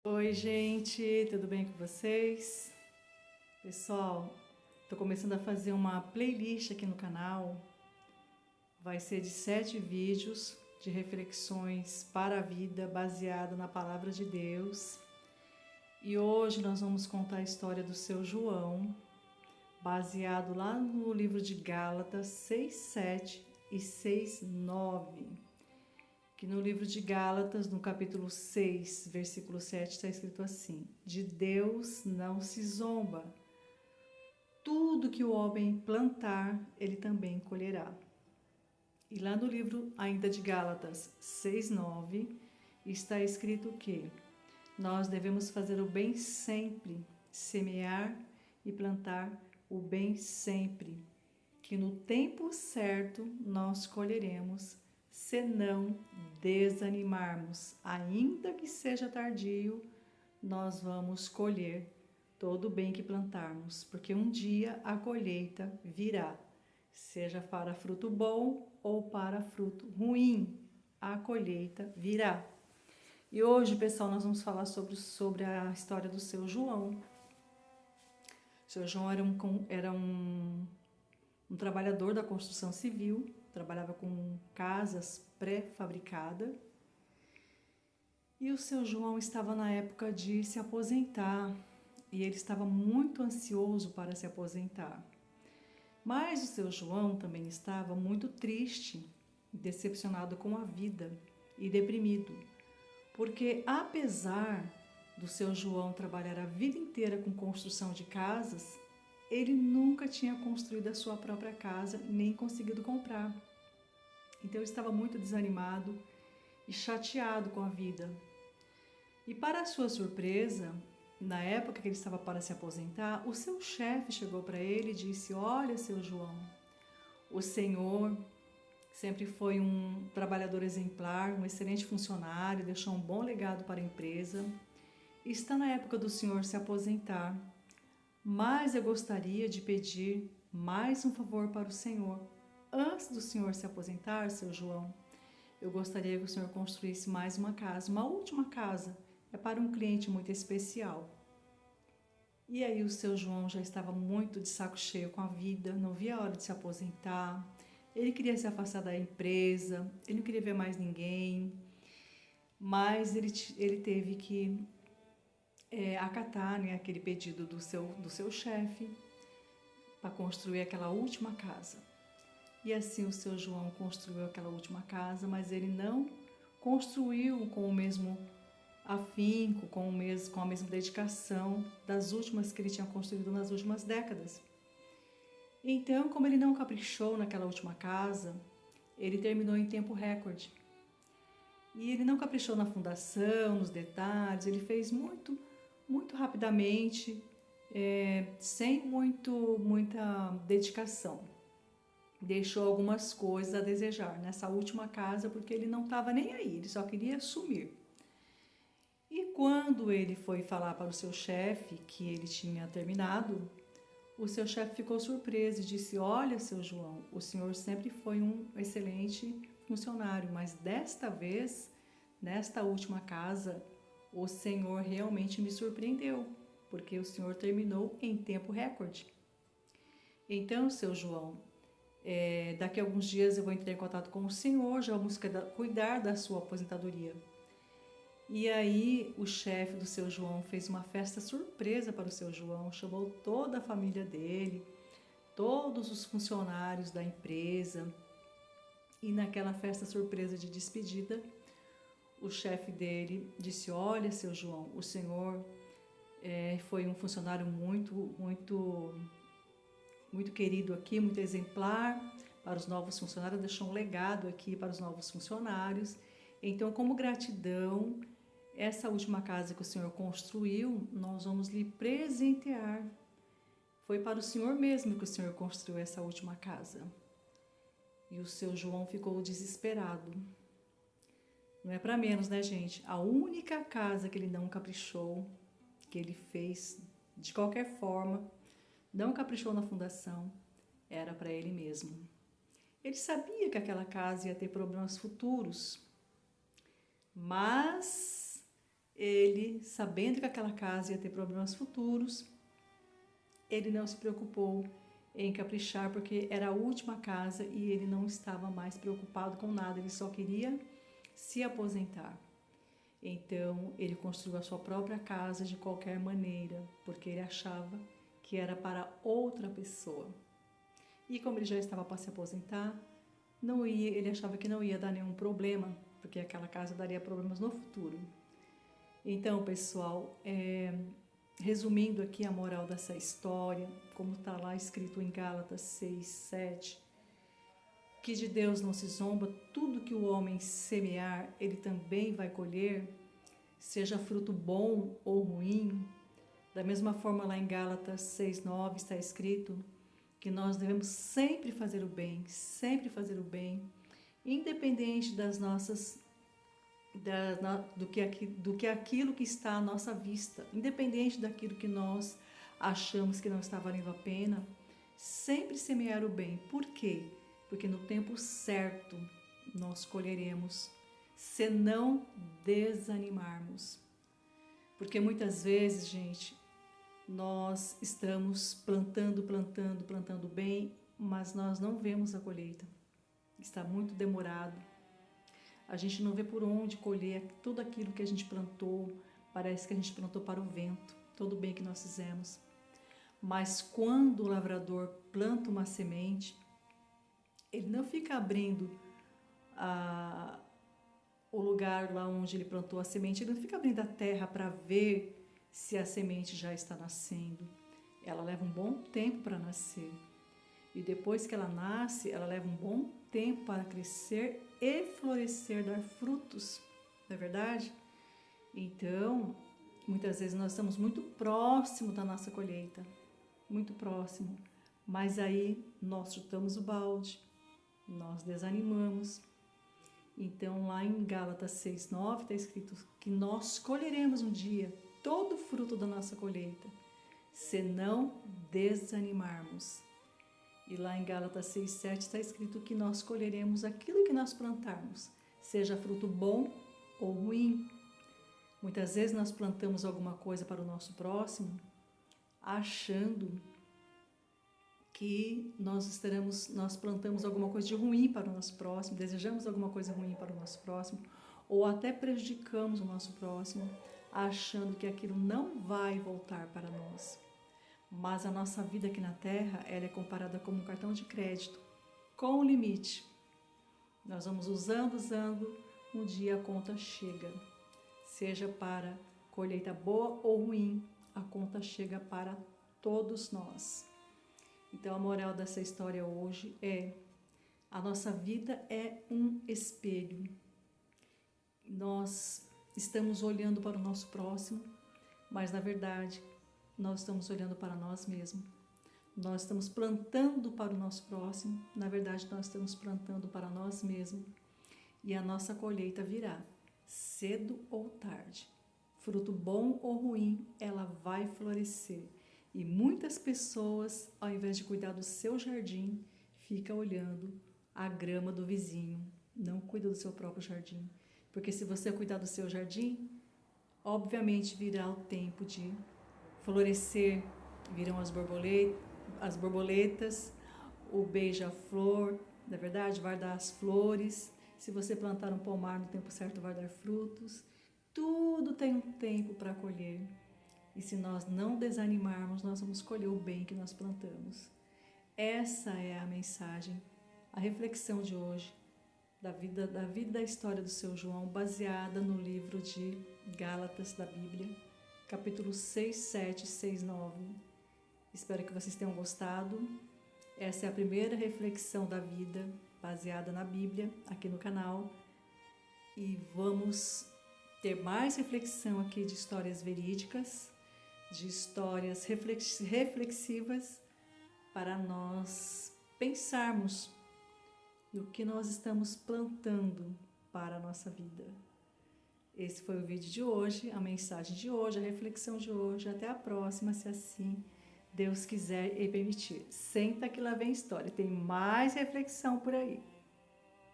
Oi, gente, tudo bem com vocês? Pessoal, estou começando a fazer uma playlist aqui no canal. Vai ser de 7 vídeos de reflexões para a vida baseada na palavra de Deus. E hoje nós vamos contar a história do seu João, baseado lá no livro de Gálatas 6:7 e 6:9. Que no livro de Gálatas, no capítulo 6, versículo 7, está escrito assim: de Deus não se zomba. Tudo que o homem plantar, ele também colherá. E lá no livro ainda de Gálatas 6:9, está escrito que nós devemos fazer o bem sempre, semear e plantar o bem sempre, que no tempo certo nós colheremos, se não desanimarmos, ainda que seja tardio, nós vamos colher todo o bem que plantarmos, porque um dia a colheita virá, seja para fruto bom ou para fruto ruim, a colheita virá. E hoje, pessoal, nós vamos falar sobre a história do seu João. O seu João era um trabalhador da construção civil, trabalhava com casas pré-fabricadas. E o seu João estava na época de se aposentar e ele estava muito ansioso para se aposentar. Mas o seu João também estava muito triste, decepcionado com a vida e deprimido, porque apesar do seu João trabalhar a vida inteira com construção de casas, ele nunca tinha construído a sua própria casa nem conseguido comprar. Então ele estava muito desanimado e chateado com a vida. E para sua surpresa, na época que ele estava para se aposentar, o seu chefe chegou para ele e disse: olha, seu João, o senhor sempre foi um trabalhador exemplar, um excelente funcionário, deixou um bom legado para a empresa. Está na época do senhor se aposentar, mas eu gostaria de pedir mais um favor para o senhor. Antes do senhor se aposentar, seu João, eu gostaria que o senhor construísse mais uma casa, uma última casa, é para um cliente muito especial. E aí o seu João já estava muito de saco cheio com a vida, não via a hora de se aposentar, ele queria se afastar da empresa, ele não queria ver mais ninguém, mas ele teve que acatar, né, aquele pedido do seu chefe para construir aquela última casa. E assim o seu João construiu aquela última casa, mas ele não construiu com o mesmo afinco, com a mesma dedicação das últimas que ele tinha construído nas últimas décadas. Então, como ele não caprichou naquela última casa, ele terminou em tempo recorde. E ele não caprichou na fundação, nos detalhes, ele fez muito rapidamente, sem muita dedicação. Deixou algumas coisas a desejar nessa última casa, porque ele não estava nem aí, ele só queria sumir. E quando ele foi falar para o seu chefe que ele tinha terminado, o seu chefe ficou surpreso e disse: olha, seu João, o senhor sempre foi um excelente funcionário, mas desta vez, nesta última casa, o senhor realmente me surpreendeu, porque o senhor terminou em tempo recorde. Então, seu João, daqui a alguns dias eu vou entrar em contato com o senhor, já vamos cuidar da sua aposentadoria. E aí o chefe do seu João fez uma festa surpresa para o seu João, chamou toda a família dele, todos os funcionários da empresa. E naquela festa surpresa de despedida, o chefe dele disse: olha, seu João, o senhor foi um funcionário muito querido aqui, muito exemplar para os novos funcionários, deixou um legado aqui para os novos funcionários. Então, como gratidão, essa última casa que o senhor construiu, nós vamos lhe presentear. Foi para o senhor mesmo que o senhor construiu essa última casa. E o seu João ficou desesperado. Não é para menos, né, gente? A única casa que ele não caprichou, que ele fez de qualquer forma, não caprichou na fundação, era para ele mesmo. Ele sabia que aquela casa ia ter problemas futuros, mas ele, sabendo que aquela casa ia ter problemas futuros, ele não se preocupou em caprichar, porque era a última casa e ele não estava mais preocupado com nada, ele só queria se aposentar. Então, ele construiu a sua própria casa de qualquer maneira, porque ele achava que era para outra pessoa. E como ele já estava para se aposentar, ele achava que não ia dar nenhum problema, porque aquela casa daria problemas no futuro. Então, pessoal, resumindo aqui a moral dessa história, como está lá escrito em Gálatas 6, 7, que de Deus não se zomba, tudo que o homem semear, ele também vai colher, seja fruto bom ou ruim. Da mesma forma, lá em Gálatas 6, 9 está escrito que nós devemos sempre fazer o bem, independente das nossas, do que aquilo que está à nossa vista, independente daquilo que nós achamos que não está valendo a pena, sempre semear o bem. Por quê? Porque no tempo certo nós colheremos, se não desanimarmos. Porque muitas vezes, gente, nós estamos plantando bem, mas nós não vemos a colheita. Está muito demorado. A gente não vê por onde colher tudo aquilo que a gente plantou. Parece que a gente plantou para o vento, todo o bem que nós fizemos. Mas quando o lavrador planta uma semente, ele não fica abrindo o lugar lá onde ele plantou a semente, ele não fica abrindo a terra para ver se a semente já está nascendo. Ela leva um bom tempo para nascer. E depois que ela nasce, ela leva um bom tempo para crescer e florescer, dar frutos. Não é verdade? Então, muitas vezes nós estamos muito próximo da nossa colheita. Muito próximo. Mas aí nós chutamos o balde, nós desanimamos. Então, lá em Gálatas 6, 9, está escrito que nós colheremos um dia todo o fruto da nossa colheita, se não desanimarmos. E lá em Gálatas 6, 7 está escrito que nós colheremos aquilo que nós plantarmos, seja fruto bom ou ruim. Muitas vezes nós plantamos alguma coisa para o nosso próximo, achando que nós plantamos alguma coisa de ruim para o nosso próximo, desejamos alguma coisa ruim para o nosso próximo, ou até prejudicamos o nosso próximo, achando que aquilo não vai voltar para nós. Mas a nossa vida aqui na Terra, ela é comparada como um cartão de crédito, com limite. Nós vamos usando, um dia a conta chega. Seja para colheita boa ou ruim, a conta chega para todos nós. Então a moral dessa história hoje a nossa vida é um espelho. Nós estamos olhando para o nosso próximo, mas na verdade nós estamos olhando para nós mesmos. Nós estamos plantando para o nosso próximo, na verdade nós estamos plantando para nós mesmos. E a nossa colheita virá, cedo ou tarde. Fruto bom ou ruim, ela vai florescer. E muitas pessoas, ao invés de cuidar do seu jardim, ficam olhando a grama do vizinho, não cuida do seu próprio jardim. Porque se você cuidar do seu jardim, obviamente virá o tempo de florescer, virão as borboletas, o beija-flor, na verdade, vai dar as flores. Se você plantar um pomar no tempo certo, vai dar frutos. Tudo tem um tempo para colher. E se nós não desanimarmos, nós vamos colher o bem que nós plantamos. Essa é a mensagem, a reflexão de hoje, da vida e da história do seu João, baseada no livro de Gálatas da Bíblia, capítulo 6, 7, 6, 9. Espero que vocês tenham gostado. Essa é a primeira reflexão da vida, baseada na Bíblia, aqui no canal. E vamos ter mais reflexão aqui de histórias verídicas, de histórias reflexivas, para nós pensarmos no que nós estamos plantando para a nossa vida. Esse foi o vídeo de hoje, a mensagem de hoje, a reflexão de hoje. Até a próxima, se assim Deus quiser e permitir. Senta que lá vem história, tem mais reflexão por aí.